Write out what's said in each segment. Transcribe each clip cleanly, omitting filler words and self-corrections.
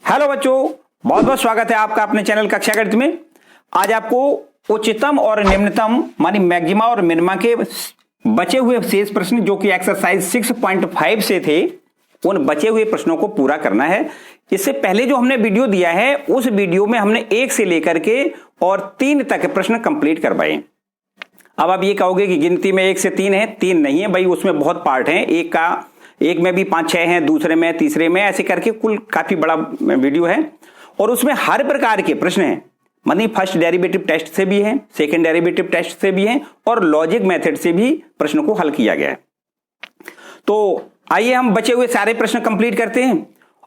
Hello बच्चों, बहुत बहुत स्वागत है आपका अपने चैनल कक्षा गणित में। आज आपको उच्चतम और निम्नतम मानी मैक्सिमा और मिनिमा के बचे हुए शेष प्रश्न जो कि एक्सरसाइज 6.5 से थे, उन बचे हुए प्रश्नों को पूरा करना है। इससे पहले जो हमने वीडियो दिया है उस वीडियो में हमने 1 से लेकर के और 3 तक प्रश्न कंप्लीट करवाए। अब आप ये कहोगे कि गिनती में 1 से 3 है, 3 नहीं है भाई, उसमें बहुत पार्ट हैं। एक में भी 5-6 हैं, दूसरे में, तीसरे में, ऐसे करके कुल काफी बड़ा वीडियो है और उसमें हर प्रकार के प्रश्न हैं। मानी फर्स्ट डेरिवेटिव टेस्ट से भी है, सेकंड डेरिवेटिव टेस्ट से भी है और लॉजिक मेथड से भी प्रश्न को हल किया गया है। तो आइए हम बचे हुए सारे प्रश्न कंप्लीट करते हैं।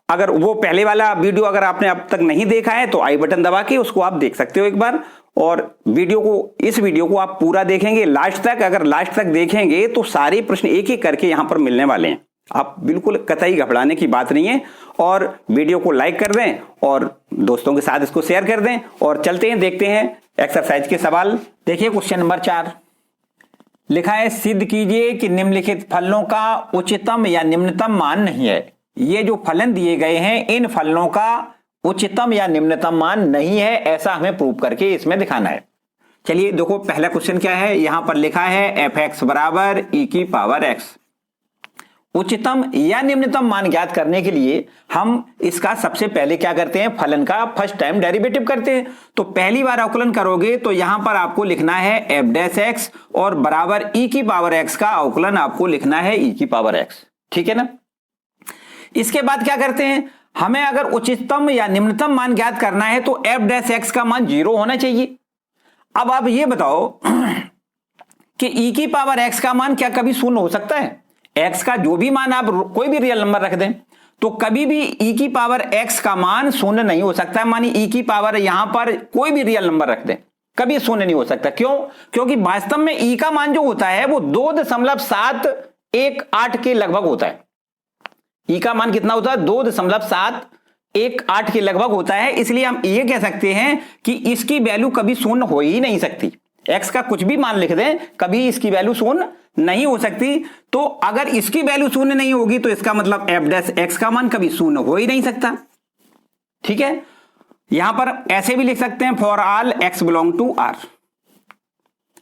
अगर वो पहले वाला वीडियो अगर आपने अब तक नहीं देखा है तो आई बटन दबा के उसको आप देख सकते हो एक बार, और इस वीडियो को आप पूरा देखेंगे लास्ट तक। अगर लास्ट तक देखेंगे तो सारे प्रश्न एक एक करके यहां पर मिलने वाले हैं। आप बिल्कुल कतई घबराने की बात नहीं है। और वीडियो को लाइक कर दें और दोस्तों के साथ इसको शेयर कर दें और चलते हैं, देखते हैं एक्सरसाइज के सवाल। देखिए क्वेश्चन नंबर 4 लिखा है, सिद्ध कीजिए कि निम्नलिखित फलनों का उच्चतम या निम्नतम मान नहीं है। ये जो फलन दिए गए हैं इन फलनों का उच्चतम या निम्नतम मान नहीं है, ऐसा हमें प्रूव करके इसमें दिखाना है। चलिए देखो पहला क्वेश्चन क्या है। यहां पर लिखा है f(x) बराबर e⁻x। उच्चतम या निम्नतम मान ज्ञात करने के लिए हम इसका सबसे पहले क्या करते हैं, फलन का फर्स्ट टाइम डेरिवेटिव करते हैं। तो पहली बार अवकलन करोगे तो यहां पर आपको लिखना है f'(x) और बराबर e⁻x का अवकलन आपको लिखना है e⁻x। ठीक है ना। इसके बाद क्या करते हैं, हमें अगर उच्चतम या निम्नतम मान ज्ञात करना है तो f'(x) का मान 0 होना चाहिए। अब आप ये बताओ कि e⁻x का मान क्या कभी शून्य हो सकता है? x का जो भी मान आप कोई भी रियल नंबर रख दें तो कभी भी e⁻x का मान शून्य नहीं हो सकता। मानी e⁻, यहां पर कोई भी रियल नंबर रख दें कभी शून्य नहीं हो सकता। क्यों? क्योंकि वास्तव में e का मान जो होता है वो 2.718 के लगभग होता है। e का मान कितना होता है? 2.718 के लगभग होता है। इसलिए हम ये कह सकते हैं कि इसकी वैल्यू कभी शून्य हो ही नहीं सकती। x का कुछ भी मान लिख दें कभी इसकी वैल्यू शून्य नहीं हो सकती। तो अगर इसकी वैल्यू शून्य नहीं होगी तो इसका मतलब f'(x) का मान कभी शून्य हो ही नहीं सकता। ठीक है। यहां पर ऐसे भी लिख सकते हैं, for all x belong to R,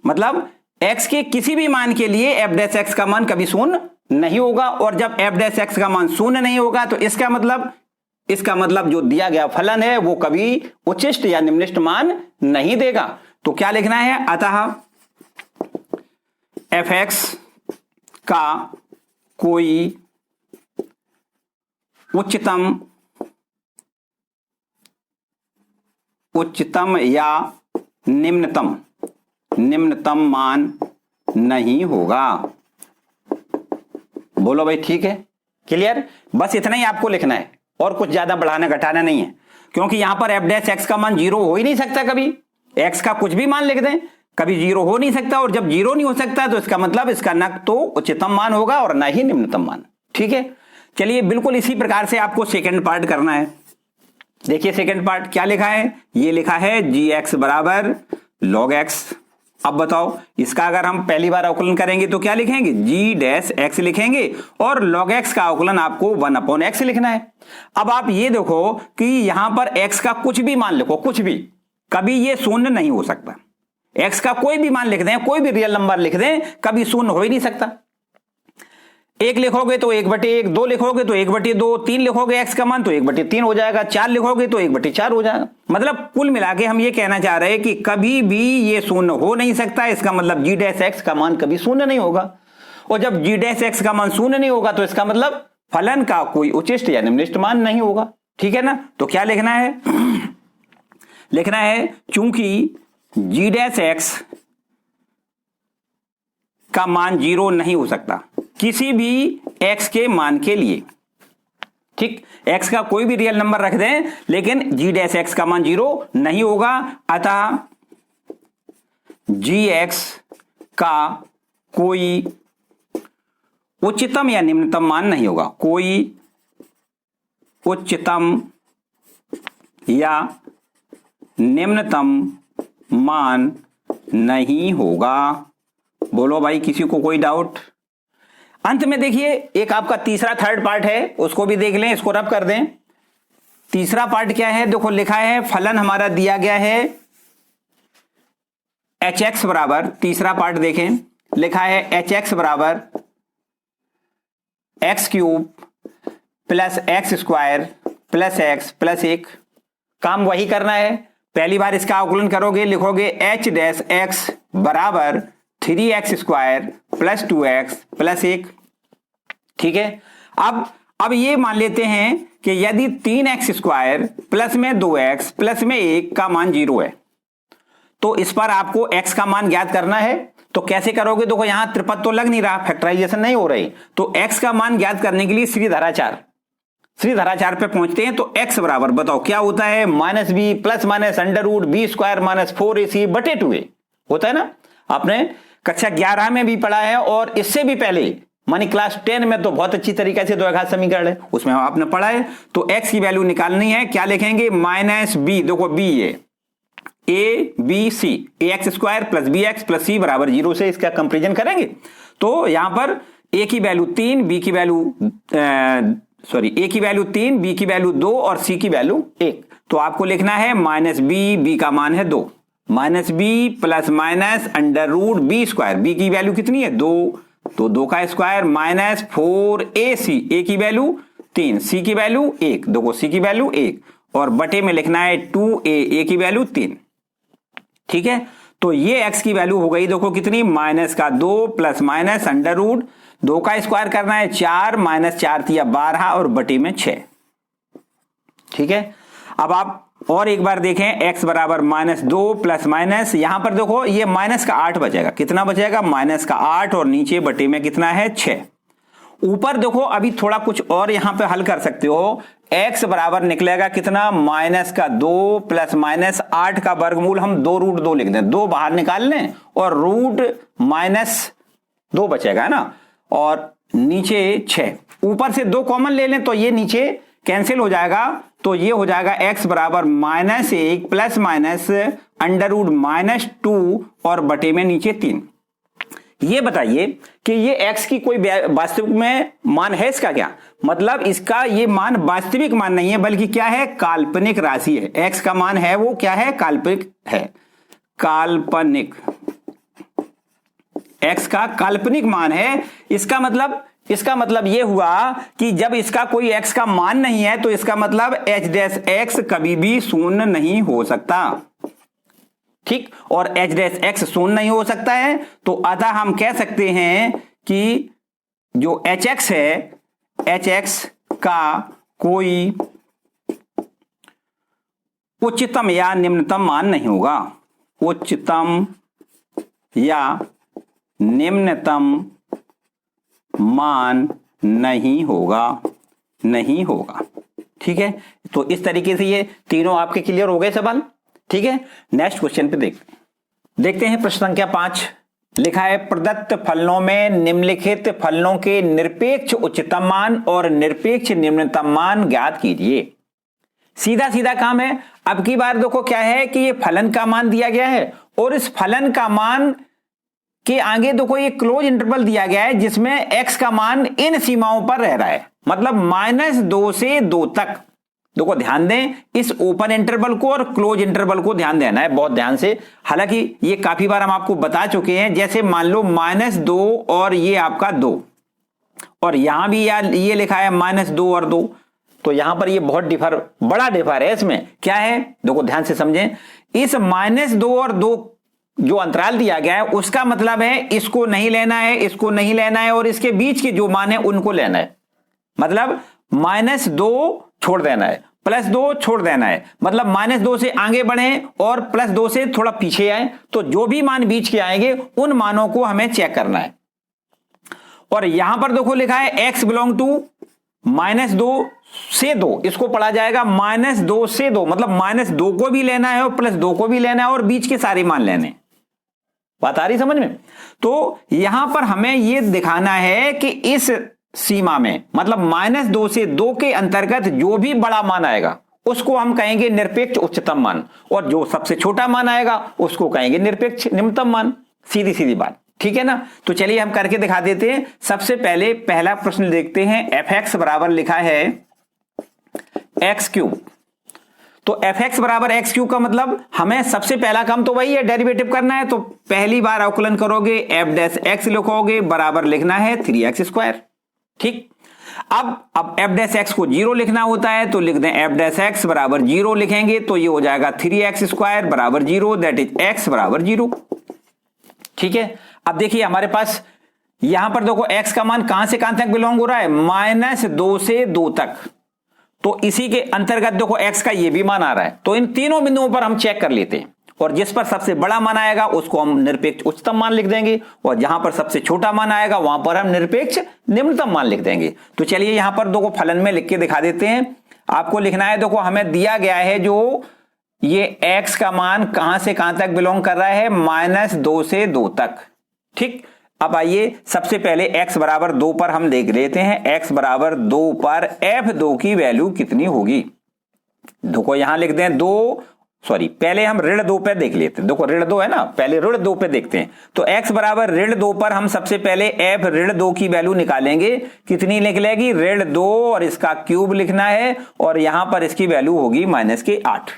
मतलब x के किसी भी मान के लिए f'(x) का मान कभी शून्य नहीं होगा। और जब f'(x) का मान शून्य नहीं होगा तो इसका मतलब जो दिया गया फलन है वो कभी उच्चिष्ट या निम्निष्ट मान नहीं देगा। तो क्या लिखना है, अतः f(x) का कोई उच्चतम या निम्नतम मान नहीं होगा। बोलो भाई ठीक है, क्लियर। बस इतना ही आपको लिखना है और कुछ ज्यादा बढ़ाना घटाना नहीं है, क्योंकि यहां पर f'(x) का मान 0 हो ही नहीं सकता। कभी x का कुछ भी मान लिख दें कभी 0 हो नहीं सकता, और जब 0 नहीं हो सकता तो इसका मतलब इसका न तो उच्चतम मान होगा और ना ही निम्नतम मान। ठीक है। चलिए बिल्कुल इसी प्रकार से आपको सेकंड पार्ट करना है। देखिए सेकंड पार्ट क्या लिखा है, ये लिखा है gx बराबर log x। अब बताओ इसका अगर हम पहली बार अवकलन करेंगे तो क्या लिखेंगे, g'(x) लिखेंगे और log x का अवकलन आपको 1/x लिखना है। अब आप ये देखो कि यहां पर x का कुछ भी मान लिखो, कुछ भी, कभी ये शून्य नहीं हो सकता। x का कोई भी मान लिख दें, कोई भी रियल नंबर लिख दें, कभी शून्य हो ही नहीं सकता। 1 लिखोगे तो 1/1, 2 लिखोगे तो 1/2, 3 लिखोगे x का मान तो 1/3 हो जाएगा, 4 लिखोगे तो 1/4 हो जाएगा। मतलब कुल मिला के हम ये कहना चाह रहे हैं कि कभी भी ये शून्य हो नहीं सकता। इसका मतलब g'(x) का मान कभी शून्य नहीं होगा, और जब g'(x) का मान शून्य नहीं होगा तो इसका मतलब फलन का कोई उच्चिष्ट या निम्निष्ट मान नहीं होगा। ठीक है ना। तो क्या लिखना है, लिखना है चूंकि g'(x) का मान 0 नहीं हो सकता किसी भी x के मान के लिए। ठीक, x का कोई भी रियल नंबर रख दें लेकिन g'(x) का मान 0 नहीं होगा, अतः gx का कोई उच्चतम या निम्नतम मान नहीं होगा। कोई उच्चतम या निम्नतम मान नहीं होगा। बोलो भाई किसी को कोई डाउट? अंत में देखिए एक आपका तीसरा थर्ड पार्ट है, उसको भी देख लें, इसको रब कर दें। तीसरा पार्ट क्या है, देखो लिखा है फलन हमारा दिया गया है एच एक्स बराबर, तीसरा पार्ट देखें, लिखा है एच एक्स बराबर x cube plus x square plus x plus 1। काम वही करना है, पहली बार इसका अवकलन करोगे, लिखोगे एच डैश एक्स बराबर 3x square plus 2x plus 1। ठीक है, अब ये मान लेते हैं कि यदि 3x स्क्वायर प्लस में 2x प्लस में 1 का मान 0 है, तो इस पर आपको x का मान ज्ञात करना है। तो कैसे करोगे, देखो यहां त्रिपद तो लग नहीं रहा, फैक्टराइजेशन नहीं हो रही, तो x का मान ज्ञात करने के लिए श्रीधराचार्य पे पहुंचते हैं। तो x बराबर बताओ क्या होता है, minus B plus minus under root B square minus 4ac बटे 2a होता है ना। आपने कक्षा 11 में भी पढ़ा है और इससे भी पहले मानी क्लास 10 में तो बहुत अच्छी तरीके से द्विघात समीकरण है, उसमें आपने पढ़ा है। तो x की वैल्यू निकालनी है, क्या लिखेंगे, माइनस बी, देखो बी है A B C, A x square plus B x plus C बराबर 0 से इसका कंपेरिजन करेंगे। तो यहां पर ए की वैल्यू 3, बी की वैल्यू ए की वैल्यू 3, बी की वैल्यू 2 और सी की वैल्यू 1। तो आपको लिखना है माइनस बी का मान है 2, minus B plus minus under root B square, B की वैल्यू कितनी है 2, तो 2 का स्क्वायर माइनस 4ac, ए की वैल्यू 3, सी की वैल्यू 1, देखो सी की वैल्यू 1 और बटे में लिखना है 2a, ए की वैल्यू 3। ठीक है, तो ये x की वैल्यू हो गई, देखो कितनी, माइनस का 2 प्लस माइनस अंडर रूट 2 का स्क्वायर करना है 4 माइनस 4 तिया 12 और बटे में 6। ठीक है, अब आप और एक बार देखें, x बराबर माइनस 2 प्लस माइनस, यहां पर देखो ये माइनस का 8 बचेगा, कितना बचेगा, माइनस का 8 और नीचे बटे में कितना है 6। ऊपर देखो अभी थोड़ा कुछ और यहां पे हल कर सकते हो, x बराबर निकलेगा कितना, माइनस का 2 प्लस माइनस 8 का वर्गमूल हम 2 रूट 2 लिख दें, 2 बाहर निकाल लें और रूट माइनस 2 बचेगा है ना, और नीचे 6, ऊपर से 2 कॉमन ले लें तो ये नीचे कैंसिल हो जाएगा। तो ये हो जाएगा x बराबर minus 1 plus minus under root minus 2 और बटे में नीचे 3। ये बताइए कि ये x की कोई वास्तविक में मान है इसका, क्या मतलब इसका ये मान वास्तविक मान नहीं है बल्कि क्या है, काल्पनिक राशि है। x का मान है वो क्या है, काल्पनिक है, काल्पनिक, x का काल्पनिक मान है। इसका मतलब ये हुआ कि जब इसका कोई x का मान नहीं है तो इसका मतलब h डैश x कभी भी शून्य नहीं हो सकता। ठीक, और h डैश x शून्य नहीं हो सकता है, तो अतः हम कह सकते हैं कि जो hx है, hx का कोई उच्चतम या निम्नतम मान नहीं होगा, उच्चतम या निम्नतम मान नहीं होगा। ठीक है, तो इस तरीके से ये तीनों आपके क्लियर हो गए सवाल। ठीक है, नेक्स्ट क्वेश्चन पे देखते हैं प्रश्न संख्या 5। लिखा है प्रदत्त फलनों में निम्नलिखित फलनों के निरपेक्ष उच्चतम मान और निरपेक्ष निम्नतम मान ज्ञात कीजिए। सीधा सीधा काम है। अब की बार देखो क्या है कि ये फलन का मान दिया गया है और इस फलन का मान के आगे देखो ये क्लोज इंटरवल दिया गया है जिसमें x का मान इन सीमाओं पर रह रहा है, मतलब -2 से 2 तक। देखो ध्यान दें इस ओपन इंटरवल को और क्लोज इंटरवल को ध्यान देना है बहुत ध्यान से। हालांकि ये काफी बार हम आपको बता चुके हैं, जैसे मान लो -2 और ये आपका 2 और यहां भी ये लिखा है -2 और 2, तो यहां पर ये बहुत बड़ा डिफर है। इसमें क्या है देखो ध्यान से समझें, इस -2 और 2 जो अंतराल दिया गया है उसका मतलब है इसको नहीं लेना है, इसको नहीं लेना है और इसके बीच के जो मान है उनको लेना है। मतलब -2 छोड़ देना है, +2 छोड़ देना है, मतलब -2 से आगे बढ़े और +2 से थोड़ा पीछे आए, तो जो भी मान बीच के आएंगे उन मानों को हमें चेक करना है। और यहां पर देखो लिखा है x बिलोंग टू -2 से 2, इसको पढ़ा जाएगा -2 से 2, मतलब -2 को भी लेना है और +2 को भी लेना है और बीच के सारे मान लेने। बात आ रही समझ में? तो यहां पर हमें यह दिखाना है कि इस सीमा में मतलब -2 से 2 के अंतर्गत जो भी बड़ा मान आएगा उसको हम कहेंगे निरपेक्ष उच्चतम मान, और जो सबसे छोटा मान आएगा उसको कहेंगे निरपेक्ष निम्नतम मान। सीधी सीधी बात, ठीक है ना। तो चलिए हम करके दिखा देते हैं। सबसे पहले पहला प्रश्न देखते हैं। fx बराबर लिखा है x क्यूब, तो एफ एक्स बराबर एक्स क्यू का मतलब हमें सबसे पहला काम तो वही है, डेरिवेटिव करना है। तो पहली बार अवकलन करोगे एफ डैश एक्स लिखोगे, बराबर लिखना है 3x²। ठीक, अब एफ डैश एक्स को 0 लिखना होता है तो लिख दें एफ डैश एक्स बराबर 0 लिखेंगे तो ये हो जाएगा 3x² बराबर 0, दैट इज x बराबर 0। ठीक है, अब देखिए हमारे पास यहां पर देखो x का मान कहां से कहां तक बिलोंग हो रहा है, -2 से 2 तक। तो इसी के अंतर्गत देखो x का ये भी मान आ रहा है। तो इन तीनों बिंदुओं पर हम चेक कर लेते हैं और जिस पर सबसे बड़ा मान आएगा उसको हम निरपेक्ष उच्चतम मान लिख देंगे और जहां पर सबसे छोटा मान आएगा वहां पर हम निरपेक्ष निम्नतम मान लिख देंगे। तो चलिए यहां पर देखो फलन में लिख के दिखा देते हैं। आपको लिखना है, देखो हमें दिया गया है जो ये x का मान कहां से कहां तक बिलोंग कर रहा है, -2 से 2 तक। ठीक, अब आइए सबसे पहले x बराबर 2 पर हम देख लेते हैं। x बराबर 2 पर f2 की वैल्यू कितनी होगी। देखो यहां लिख दें 2, सॉरी पहले हम ऋण 2 पे देख लेते हैं। देखो ऋण 2 है ना, पहले ऋण 2 पे देखते हैं। तो x बराबर ऋण 2 पर हम सबसे पहले f ऋण 2 की वैल्यू निकालेंगे। कितनी निकलेगी, ऋण 2 और इसका क्यूब लिखना है और यहां पर इसकी वैल्यू होगी -8।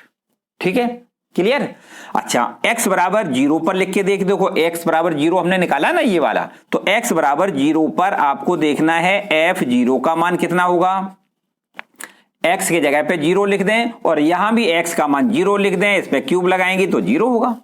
ठीक है, क्लियर। अच्छा, x बराबर 0 पर लिख के देख, देखो x बराबर 0 हमने निकाला ना ये वाला। तो x बराबर 0 पर आपको देखना है f0 का मान कितना होगा। x की जगह पे 0 लिख दें और यहां भी x का मान 0 लिख दें, इस पे क्यूब लगाएंगे तो 0 होगा।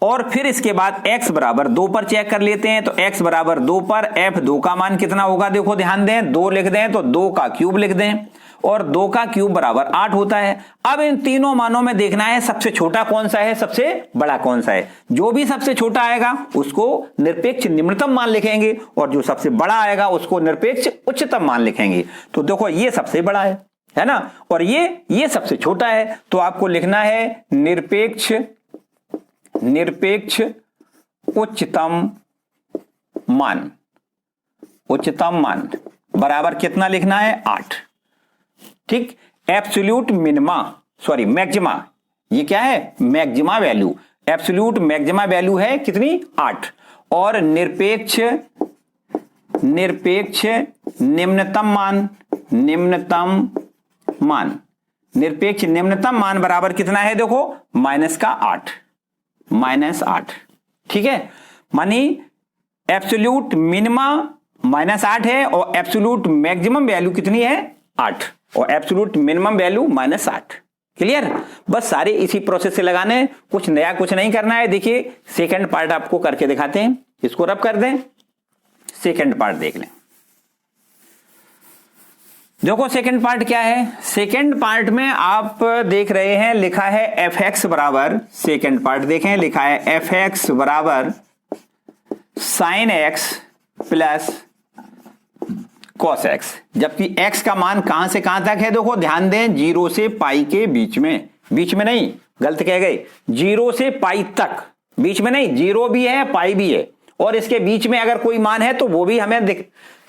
और फिर इसके बाद x बराबर 2 पर चेक कर लेते हैं। तो x बराबर 2 पर f2 का मान कितना होगा, देखो ध्यान दें, 2 लिख दें तो 2 का क्यूब लिख दें और 2 का क्यूब बराबर 8 होता है। अब इन तीनों मानों में देखना है सबसे छोटा कौन सा है, सबसे बड़ा कौन सा है। जो भी सबसे छोटा आएगा उसको निरपेक्ष निम्नतम मान लिखेंगे और जो सबसे बड़ा आएगा उसको निरपेक्ष उच्चतम मान लिखेंगे। तो देखो ये सबसे बड़ा है ना, और ये सबसे छोटा है। तो आपको लिखना है निरपेक्ष उच्चतम मान, उच्चतम मान बराबर कितना लिखना है, 8। ठीक, एब्सोल्यूट मिनिमा, सॉरी मैक्सिमा, ये क्या है, maxima value. Absolute maxima value है कितनी, 8। और निरपेक्ष निम्नतम मान, निरपेक्ष निम्नतम मान बराबर कितना है, देखो -8। ठीक है, मानी एब्सोल्यूट मिनिमा -8 है और एब्सोल्यूट मैक्सिमम वैल्यू कितनी है, 8, और एब्सोल्यूट मिनिमम वैल्यू -8। क्लियर, बस सारे इसी प्रोसेस से लगाने, कुछ नया कुछ नहीं करना है। देखिए सेकंड पार्ट आपको करके दिखाते हैं, इसको रब कर दें, सेकंड पार्ट देख लें। देखो सेकंड पार्ट क्या है, सेकंड पार्ट में आप देख रहे हैं लिखा है f(x) बराबर, सेकंड पार्ट देखें, लिखा है f(x) बराबर sin x plus cos x, जबकि x का मान कहां से कहां तक है, देखो ध्यान दें 0 से पाई के बीच में नहीं, गलत कह गए, 0 से पाई तक, बीच में नहीं, 0 भी है पाई भी है और इसके बीच में अगर कोई मान है तो वो भी हमें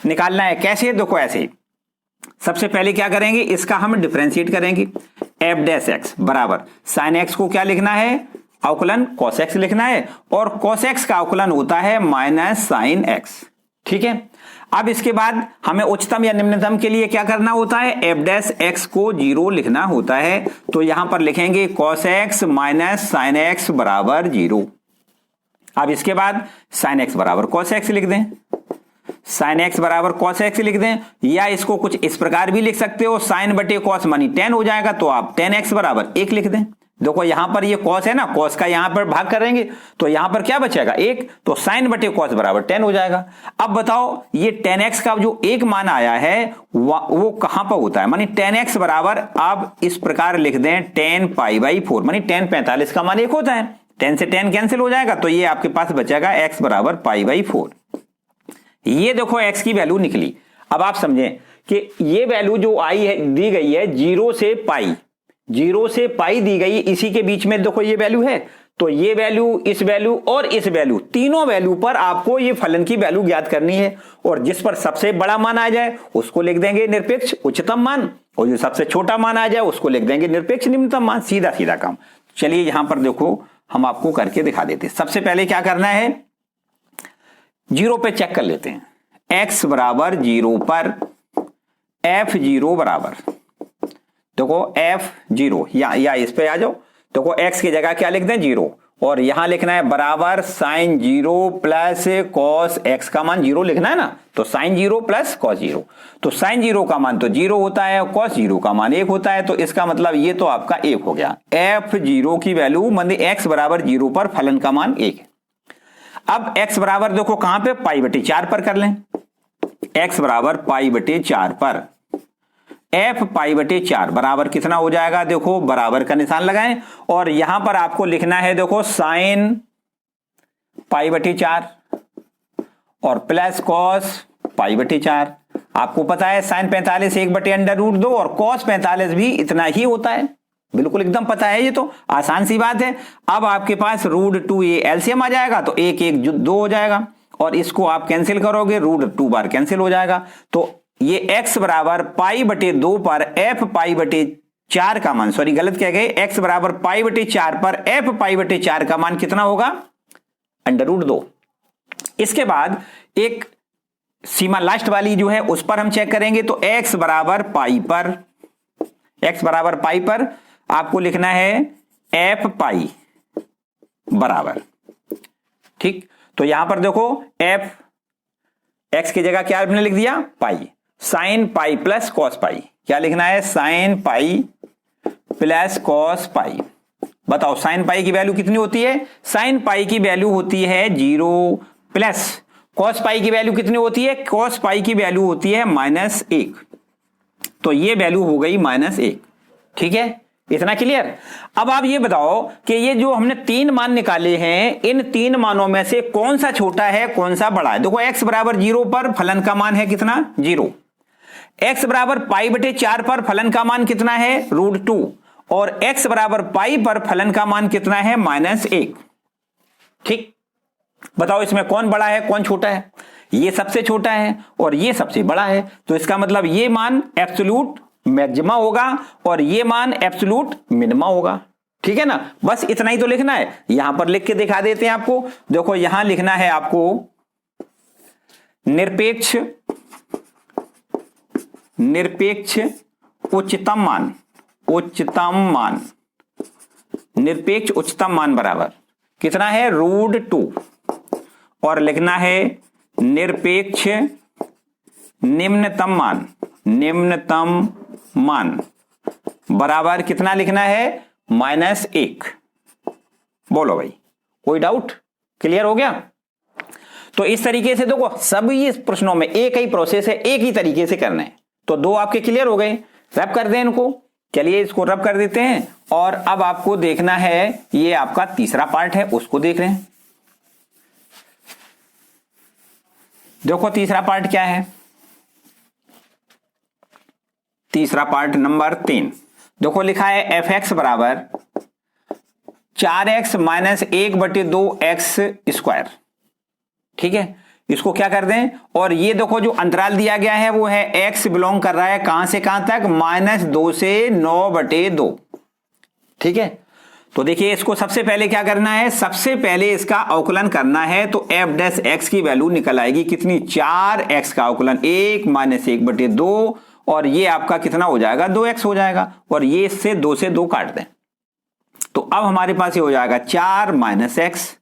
निकालना है। कैसे, देखो ऐसे, सबसे पहले क्या करेंगे, इसका हम डिफरेंशिएट करेंगे। एफ डैश एक्स बराबर साइन एक्स को क्या लिखना है, अवकलन cos x लिखना है और cos x का अवकलन होता है माइनस साइन एक्स। ठीक है, अब इसके बाद हमें उच्चतम या निम्नतम के लिए क्या करना होता है, एफ डैश एक्स को 0 लिखना होता है। तो यहां पर लिखेंगे cos x minus sine x बराबर 0। अब इसके बाद साइन एक्स बराबर cos x लिख दें, साइन एक्स बराबर cos x लिख दें, या इसको कुछ इस प्रकार भी लिख सकते हो, साइन बटे cos मानी tan हो जाएगा, तो आप tan x बराबर 1 लिख दें। देखो यहां पर ये cos है ना, cos का यहां पर भाग करेंगे तो यहां पर क्या बचेगा, 1, तो साइन बटे cos बराबर tan हो जाएगा। अब बताओ ये tan x का जो एक मान आया है वो कहां पर होता है, मानी tan x बराबर, आप इस प्रकार लिख दें tan π/4, मानी tan 45 का मान 1 होता है, tan से tan कैंसिल हो जाएगा, तो ये आपके पास बचेगा x बराबर π/4। ये देखो x की वैल्यू निकली। अब आप समझें कि ये वैल्यू जो आई है, दी गई है 0 से पाई दी गई, इसी के बीच में देखो ये वैल्यू है, तो ये वैल्यू, इस वैल्यू और इस वैल्यू, तीनों वैल्यू पर आपको ये फलन की वैल्यू ज्ञात करनी है और जिस पर सबसे बड़ा मान आ जाए उसको लिख देंगे निरपेक्ष उच्चतम मान और जो सबसे छोटा मान आ जाए उसको लिख देंगे निरपेक्ष निम्नतम मान। सीधा सीधा काम। चलिए यहां पर देखो हम आपको करके दिखा देते हैं। सबसे पहले क्या करना है, 0 पे चेक कर लेते हैं, x बराबर 0 पर f0 बराबर, देखो f0 या इस पे आ जाओ। देखो x की जगह क्या लिख दें 0, और यहां लिखना है बराबर साइन 0 प्लस कॉस x का मान 0 लिखना है ना, तो साइन 0 प्लस कॉस 0। तो साइन 0 का मान तो 0 होता है और कॉस 0 का मान 1 होता है, तो इसका मतलब ये तो आपका 1 हो गया। f0 की वैल्यू मतलब x बराबर 0 पर फलन का मान 1 है। अब x बराबर देखो कहां पे, π/4 पर कर लें। x बराबर π/4 पर f π/4 बराबर कितना हो जाएगा, देखो बराबर का निशान लगाएं और यहां पर आपको लिखना है देखो साइन π/4 और प्लस कॉस π/4। आपको पता है साइन 45 1/√2 और कॉस 45 भी इतना ही होता है, बिल्कुल एकदम पता है, ये तो आसान सी बात है। अब आपके पास √2 ये एलसीएम आ जाएगा तो 1 1 2 हो जाएगा, और इसको आप कैंसिल करोगे √2 बार कैंसिल हो जाएगा। तो ये x बराबर π/2 पर f π/4 का मान, सॉरी गलत कह गए, x बराबर π/4 पर f π/4 का मान कितना होगा, √2। इसके बाद एक सीमा लास्ट वाली जो है उस पर हम चेक करेंगे, तो x बराबर पाई पर आपको लिखना है f पाई बराबर, ठीक। तो यहां पर देखो x की जगह क्या आपने लिख दिया pi, sine pi plus cos pi, क्या लिखना है sine pi plus cos pi. बताओ साइन पाई की वैल्यू कितनी होती है, साइन पाई की वैल्यू होती है 0 प्लस कॉस पाई की वैल्यू कितनी होती है, कॉस पाई की वैल्यू होती है -1, तो ये वैल्यू हो गई -1, ठीक है, इतना क्लियर। अब आप ये बताओ कि ये जो हमने 3 मान निकाले हैं, इन 3 मानों में से कौन सा छोटा है कौन सा बड़ा है। देखो x बराबर 0 पर फलन का मान है कितना 0, x बराबर π/4 पर फलन का मान कितना है √2, और x बराबर पाई पर फलन का मान कितना है -1, ठीक। बताओ इसमें कौन बड़ा है कौन छोटा है, ये सबसे छोटा है और ये सबसे बड़ा है, तो इसका मतलब ये मान एब्सोल्यूट मैक्सिमा होगा और ये मान एब्सोल्यूट मिनिमा होगा, ठीक है ना। बस इतना ही तो लिखना है, यहां पर लिख के दिखा देते हैं आपको। देखो यहां लिखना है आपको निरपेक्ष उच्चतम मान निरपेक्ष उच्चतम मान बराबर कितना है √2, और लिखना है निरपेक्ष निम्नतम मान बराबर कितना लिखना है -1। बोलो भाई, कोई डाउट, क्लियर हो गया। तो इस तरीके से देखो सभी प्रश्नों में एक ही प्रोसेस है, एक ही तरीके से करना है। तो 2 आपके क्लियर हो गए, रब कर दें इनको, चलिए इसको रब कर देते हैं। और अब आपको देखना है ये आपका तीसरा पार्ट है, उसको देख रहे हैं। देखो तीसरा पार्ट क्या है, तीसरा पार्ट नंबर 3। देखो लिखा है fx बराबर 4x - 1/2x², ठीक है। इसको क्या कर दें, और ये देखो जो अंतराल दिया गया है वो है x बिलोंग कर रहा है कहां से कहां तक, -2 से 9/2, ठीक है। तो देखिए इसको सबसे पहले क्या करना है, सबसे पहले इसका अवकलन करना है, तो f' की वैल्यू निकल आएगी कितनी, 4x का अवकलन 1 - 1/2, और ये आपका कितना हो जाएगा 2x हो जाएगा, और ये इससे 2 से 2 काट दें, तो अब हमारे पास ये हो जाएगा 4 - x,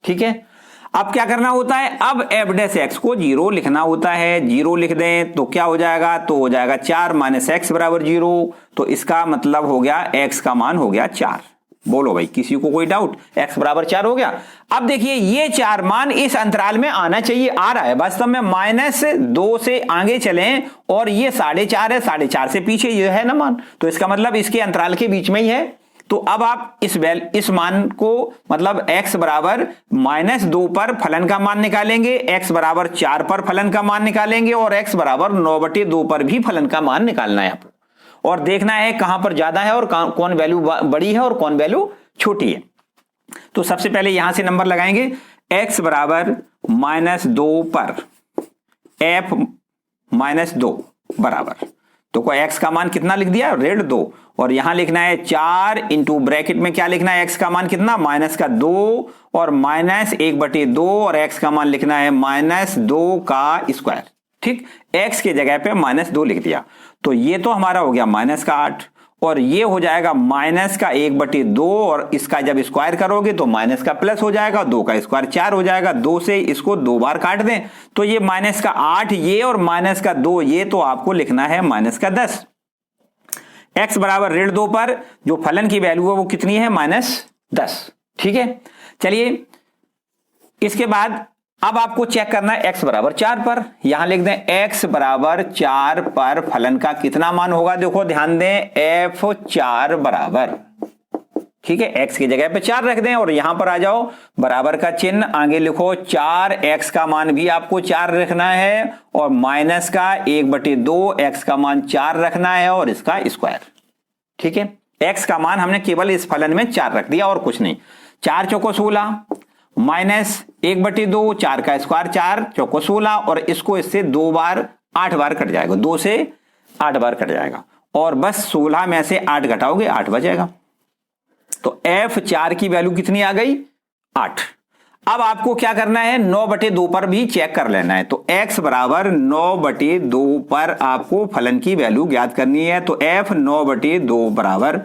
ठीक है। अब क्या करना होता है, अब f' को 0 लिखना होता है, 0 लिख दें तो क्या हो जाएगा, तो हो जाएगा 4 - x बराबर 0, तो इसका मतलब हो गया x का मान हो गया 4। बोलो भाई किसी को कोई डाउट, x बराबर 4 हो गया। अब देखिए ये 4 मान इस अंतराल में आना चाहिए, आ रहा है वास्तव में, -2 से आगे चलें और ये 4.5 है, 4.5 से पीछे ये है ना मान, तो इसका मतलब इसके अंतराल के बीच में ही है। तो अब आप इस मान को मतलब x बराबर -2 पर फलन का मान निकालेंगे, x बराबर 4 पर फलन का मान निकालेंगे, और x बराबर 9/2 पर भी फलन का मान निकालना है आपको, और देखना है कहां पर ज्यादा है और कौन वैल्यू बड़ी है और कौन वैल्यू छोटी है। तो सबसे पहले यहां से नंबर लगाएंगे, x बराबर -2 पर f -2 बराबर, तो को x का मान कितना लिख दिया, 2, और यहां लिखना है 4 इंटू ब्रैकेट में क्या लिखना है, x का मान कितना -2 और -1/2, और x का मान लिखना है -2 का स्क्वायर, ठीक। x की जगह पे -2 लिख दिया, तो ये तो हमारा हो गया -8, और ये हो जाएगा माइनस का 1/2 और इसका जब स्क्वायर करोगे तो माइनस का प्लस हो जाएगा, 2 का स्क्वायर 4 हो जाएगा। 2 से इसको 2 बार काट दें तो ये माइनस का 8 ये और माइनस का 2 ये, तो आपको लिखना है माइनस का 10। x बराबर 2 पर जो फलन की वैल्यू है वो कितनी है, -10। ठीक है, चलिए इसके बाद अब आपको चेक करना है x बराबर 4 पर। यहां लिख दें x बराबर 4 पर फलन का कितना मान होगा। देखो ध्यान दें, f4 बराबर, ठीक है, x की जगह पे 4 रख दें और यहां पर आ जाओ, बराबर का चिन्ह आगे लिखो, 4x का मान भी आपको 4 रखना है और माइनस का 1/2 x का मान 4 रखना है और इसका स्क्वायर। ठीक है, x का मान हमने केवल इस फलन में 4 रख दिया और कुछ नहीं। 4 चौको 16 माइनस 1/2, 4 का स्क्वायर 4 चौको 16 और इसको इससे 2 बार 8 बार कट जाएगा, 2 से 8 बार कट जाएगा और बस 16 में से 8 घटाओगे 8 बचेगा। तो f4 की वैल्यू कितनी आ गई, 8। अब आपको क्या करना है, 9/2 पर भी चेक कर लेना है। तो x बराबर 9/2 पर आपको फलन की वैल्यू ज्ञात करनी है। तो f 9/2 बराबर,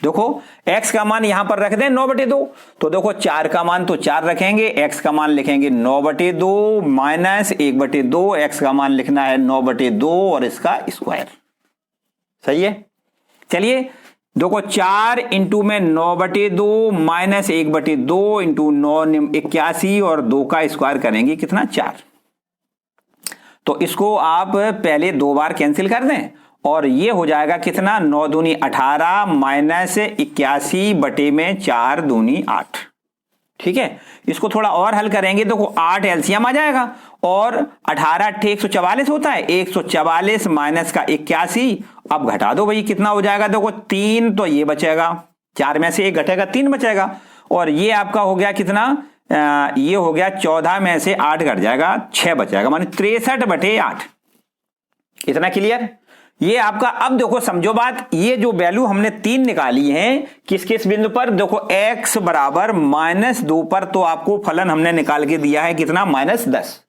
देखो x का मान यहां पर रख दें 9/2, तो देखो 4 का मान तो 4 रखेंगे, x का मान लिखेंगे 9/2 माइनस 1/2, x का मान लिखना है 9/2 और इसका स्क्वायर। सही है, चलिए देखो 4 इंटू में 9/2 माइनस 1/2 इंटू 9 81 और 2 का स्क्वायर करेंगे कितना, 4। तो इसको आप पहले 2 बार कैंसिल कर दें और ये हो जाएगा कितना, 9 दूनी 18 माइनस 81 बटे में 4 दूनी 8। ठीक है, इसको थोड़ा और हल करेंगे, देखो 8 एलसीएम आ जाएगा और 18 8 144 होता है, 144 माइनस का 81। अब घटा दो भाई, कितना हो जाएगा, देखो 3, तो ये बचेगा, 4 में से 1 घटेगा 3 बचेगा और ये आपका हो गया कितना, ये हो गया 14 में से 8 घट जाएगा 6 बचेगा, माने 63/8। इतना क्लियर। ये आपका, अब देखो समझो बात, ये जो वैल्यू हमने 3 निकाली है किस किस बिंदु पर, देखो x बराबर -2 पर तो आपको फलन हमने निकाल के दिया है कितना, -10।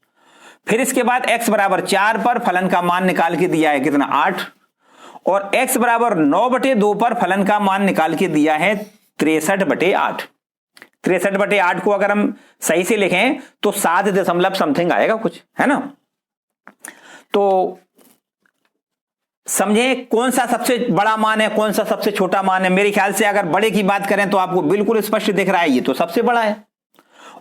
फिर इसके बाद x बराबर 4 पर फलन का मान निकाल के दिया है कितना, 8 और x बराबर 9/2 पर फलन का मान निकाल के दिया है 63/8। 63/8 को अगर हम सही से लिखें तो 7 दशमलव समथिंग आएगा कुछ, है ना। तो समझे कौन सा सबसे बड़ा मान है, कौन सा सबसे छोटा मान है। मेरे ख्याल से अगर बड़े की बात करें तो आपको बिल्कुल स्पष्ट दिख रहा है, ये तो सबसे बड़ा है।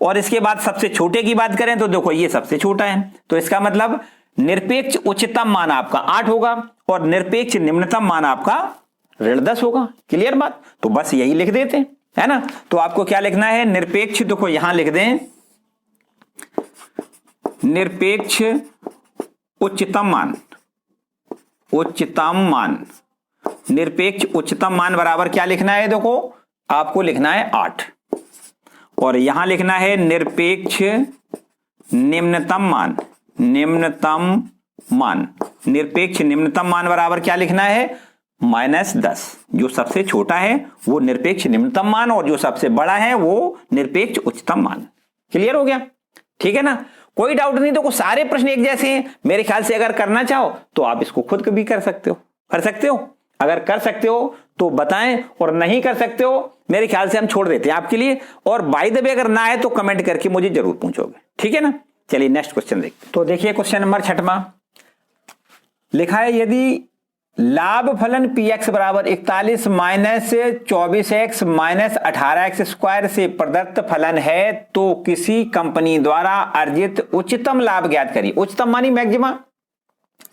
और इसके बाद सबसे छोटे की बात करें तो देखो ये सबसे छोटा है। तो इसका मतलब निरपेक्ष उच्चतम मान आपका 8 होगा और निरपेक्ष निम्नतम मान आपका -10 होगा। क्लियर बात। तो बस यही लिख देते हैं, है ना। तो आपको क्या लिखना है, निरपेक्ष, देखो यहां लिख दें निरपेक्ष उच्चतम मान। उच्चतम मान, निरपेक्ष उच्चतम मान बराबर क्या लिखना है, देखो आपको लिखना है 8 और यहां लिखना है निरपेक्ष निम्नतम मान। निम्नतम मान, निरपेक्ष निम्नतम मान बराबर क्या लिखना है, -10। जो सबसे छोटा है वो निरपेक्ष निम्नतम मान और जो सबसे बड़ा है वो निरपेक्ष उच्चतम मान। क्लियर हो गया, ठीक है ना। कोई डाउट नहीं। देखो सारे प्रश्न एक जैसे हैं। मेरे ख्याल से अगर करना चाहो तो आप इसको खुद भी कर सकते हो, कर सकते हो। अगर कर सकते हो तो बताएं और नहीं कर सकते हो मेरे ख्याल से हम छोड़ देते हैं आपके लिए। और बाय द वे अगर ना है तो कमेंट करके मुझे जरूर पूछोगे, ठीक है ना। चलिए नेक्स्ट क्वेश्चन देखते। तो देखिए क्वेश्चन नंबर 6वां लिखा है, यदि लाभ फलन px बराबर 41 minus 24x minus 18x square से प्रदत्त फलन है तो किसी कंपनी द्वारा अर्जित उच्चतम लाभ ज्ञात करिए। उच्चतम मानी मैक्सिमा,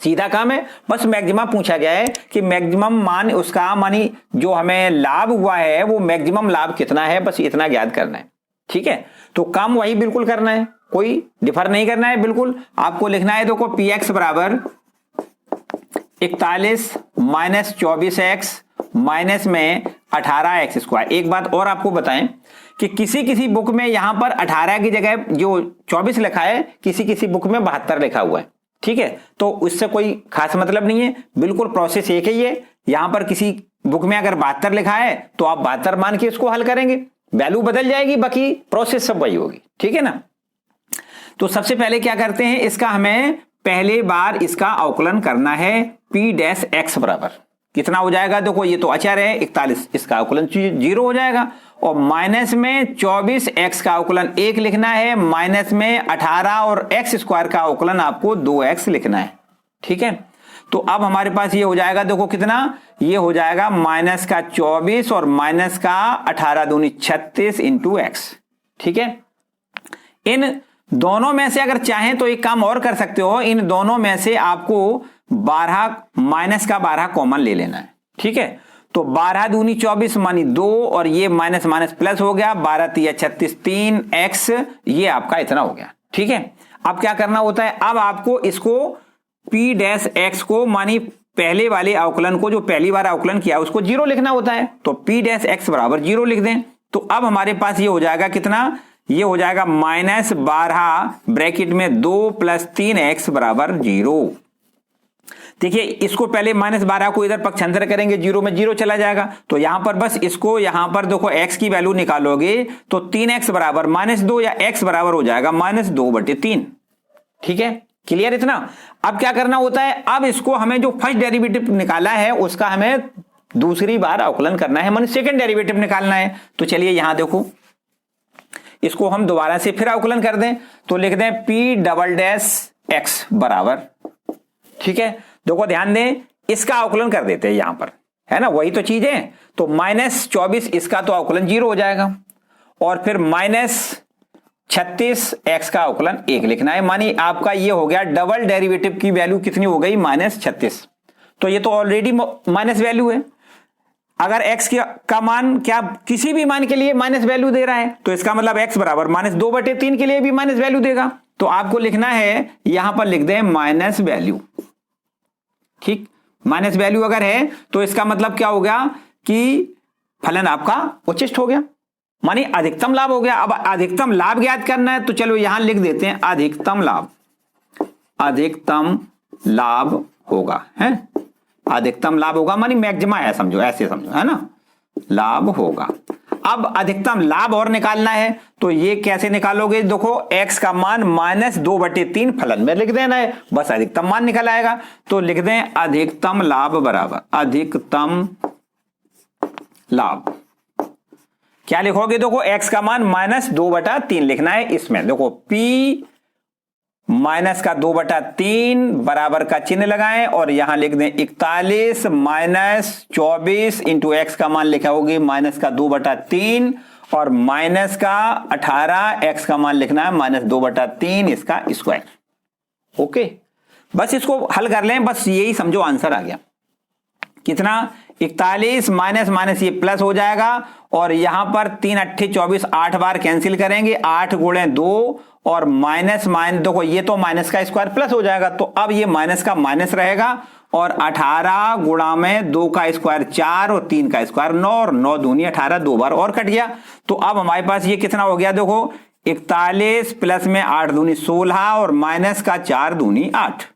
सीधा काम है, बस मैक्सिमा पूछा गया है कि मैक्सिमम मान उसका, मानी जो हमें लाभ हुआ है वो मैक्सिमम लाभ कितना है, बस इतना ज्ञात करना है। ठीक है, तो काम वही बिल्कुल करना है, कोई डिफर नहीं करना है। बिल्कुल आपको लिखना है, देखो px बराबर 41 माइनस 24x माइनस में 18x स्क्वायर। एक बात और आपको बताएं कि किसी किसी बुक में यहां पर 18 की जगह जो 24 लिखा है, किसी किसी बुक में 72 लिखा हुआ है। ठीक है, तो उससे कोई खास मतलब नहीं है, बिल्कुल प्रोसेस एक ही है। यहां पर किसी बुक में अगर 72 लिखा है तो आप 72 मान के इसको हल करेंगे, वैल्यू बदल जाएगी, बाकी प्रोसेस सब वही होगी। ठीक है ना। तो सबसे पहले क्या करते हैं, इसका हमें पहले बार इसका अवकलन करना है p डैश x बराबर कितना हो जाएगा, देखो ये तो अचर है 41, इसका अवकलन 0 हो जाएगा। और माइनस में 24 x का अवकलन 1 लिखना है, माइनस में 18 और x स्क्वायर का अवकलन आपको 2x लिखना है। ठीक है, तो अब हमारे पास ये हो जाएगा, देखो कितना, ये हो जाएगा माइनस का 24 और माइनस का 18 दूनी 36 इंटू एक्स। ठीक है, इन दोनों में से अगर चाहें तो एक काम और कर सकते हो, इन दोनों में से आपको 12 माइनस का 12 कॉमन ले लेना है। ठीक है, तो 12 दूनी 24 मानी 2 और ये माइनस माइनस प्लस हो गया, 12 तिया 36, 3x, ये आपका इतना हो गया। ठीक है, अब क्या करना होता है, अब आपको इसको p डैश x को मानी पहले वाले अवकलन को, जो पहली बार अवकलन किया उसको 0 लिखना होता है, तो p डैश x बराबर 0 लिख दें। तो अब हमारे पास ये हो जाएगा कितना, ये हो जाएगा माइनस 12 ब्रैकेट में 2 प्लस 3x बराबर 0। देखिए इसको पहले माइनस 12 को इधर पक्षांतर करेंगे, 0 में 0 चला जाएगा, तो यहां पर बस इसको यहां पर देखो x की वैल्यू निकालोगे तो 3x बराबर -2 या x बराबर हो जाएगा -2/3। ठीक है, क्लियर इतना। अब क्या करना होता है, अब इसको हमें जो फर्स्ट डेरिवेटिव निकाला है उसका हमें दूसरी बार अवकलन करना है, माने सेकंड डेरिवेटिव निकालना है। तो चलिए यहां देखो, इसको हम दोबारा से फिर अवकलन कर दें, तो लिख दें p डबल डैश x बराबर, ठीक है, देखो ध्यान दें, इसका अवकलन कर देते हैं यहां पर, है ना, वही तो चीज है। तो -24 इसका तो अवकलन 0 हो जाएगा, और फिर -36 x का अवकलन 1 लिखना है, मानी आपका ये हो गया डबल डेरिवेटिव की वैल्यू कितनी हो गई, -36। तो ये तो ऑलरेडी माइनस वैल्यू है, अगर x का मान क्या किसी भी मान के लिए माइनस वैल्यू दे रहा है, तो इसका मतलब x बराबर -2/3 के लिए भी माइनस वैल्यू देगा। तो आपको लिखना है, यहां पर लिख दें माइनस वैल्यू। ठीक, माइनस वैल्यू अगर है तो इसका मतलब क्या हो गया कि फलन आपका उच्चिष्ट हो गया, मानी अधिकतम लाभ हो गया। अब अधिकतम लाभ ज्ञात करना है, तो चलो यहां लिख देते हैं अधिकतम लाभ, अधिकतम लाभ होगा, है, अधिकतम लाभ होगा मानी मैक्सिमा है, समझो, ऐसे समझो, है ना, लाभ होगा। अब अधिकतम लाभ और निकालना है, तो ये कैसे निकालोगे, देखो x का मान -2/3 फलन में लिख देना है, बस अधिकतम मान निकल आएगा। तो लिख दें अधिकतम लाभ बराबर अधिकतम लाभ, क्या लिखोगे, देखो x का मान -2/3 लिखना है, इसमें देखो p का 2/3 बराबर का चिन्ह लगाएं और यहां लिख दें 41 -24 इंटू एक्स का मान लिखा होगी का 2/3 और का 18 एक्स का मान लिखना है -2/3 इसका स्क्वायर। ओके, बस इसको हल कर लें, बस यही समझो आंसर आ गया। कितना, 41 माइनस ये प्लस हो जाएगा, और यहां पर 3 8 24 8 बार कैंसिल करेंगे, 8 गुणे 2 और माइनस देखो ये तो माइनस का स्क्वायर प्लस हो जाएगा, तो अब ये माइनस का माइनस रहेगा, और 18 गुणा में 2 का स्क्वायर 4 और 3 का स्क्वायर 9 और 9 दूनी 18, 2 बार और कट गया। तो अब हमारे पास ये कितना हो गया, देखो 41 प्लस में 8 दूनी 16 और माइनस का 4 दूनी 8।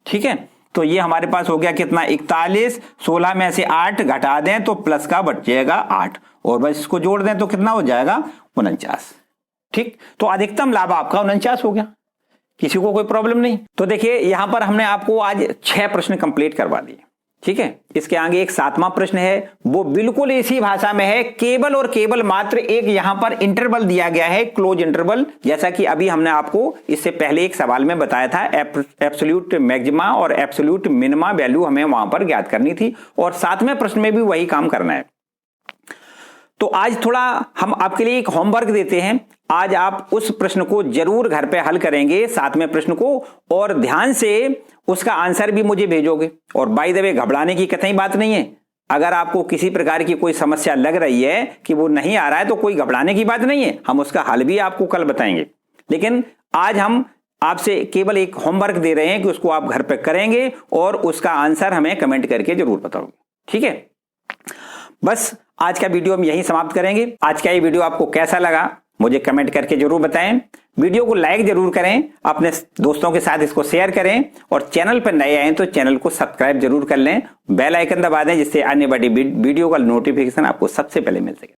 ठीक है, तो ये हमारे पास हो गया कितना, 41, 16 में से 8 घटा दें तो प्लस का बच जाएगा 8, और बस इसको जोड़ दें तो कितना हो जाएगा, 49। ठीक, तो अधिकतम लाभ आपका 49 हो गया, किसी को कोई प्रॉब्लम नहीं। तो देखिए यहां पर हमने आपको आज 6 प्रश्न कंप्लीट करवा दिए। ठीक है, इसके आगे एक 7वां प्रश्न है, वो बिल्कुल इसी भाषा में है, केवल और केवल मात्र एक यहां पर इंटरवल दिया गया है, क्लोज इंटरवल, जैसा कि अभी हमने आपको इससे पहले एक सवाल में बताया था, एब्सोल्यूट मैक्सिमा और एब्सोल्यूट मिनिमा वैल्यू हमें वहां पर ज्ञात करनी थी, और 7वें प्रश्न में भी वही काम करना है। तो आज थोड़ा हम आपके लिए एक होमवर्क देते हैं, आज आप उस प्रश्न को जरूर घर पे हल करेंगे, 7वें प्रश्न को, और ध्यान से उसका आंसर भी मुझे भेजोगे। और बाय द वे घबराने की कतई बात नहीं है, अगर आपको किसी प्रकार की कोई समस्या लग रही है कि वो नहीं आ रहा है तो कोई घबराने की बात नहीं है, हम उसका हल भी आपको कल बताएंगे। लेकिन आज हम आपसे केवल एक होमवर्क दे रहे हैं कि उसको आप घर पे करेंगे और उसका आंसर हमें कमेंट करके जरूर बताओगे। ठीक है, बस आज का वीडियो हम यहीं समाप्त करेंगे। आज का ये वीडियो आपको कैसा लगा मुझे कमेंट करके जरूर बताएं, वीडियो को लाइक जरूर करें, अपने दोस्तों के साथ इसको शेयर करें, और चैनल पर नए आए तो चैनल को सब्सक्राइब जरूर कर लें, बेल आइकन दबा दें जिससे आने वाली वीडियो का नोटिफिकेशन आपको सबसे पहले मिल सके।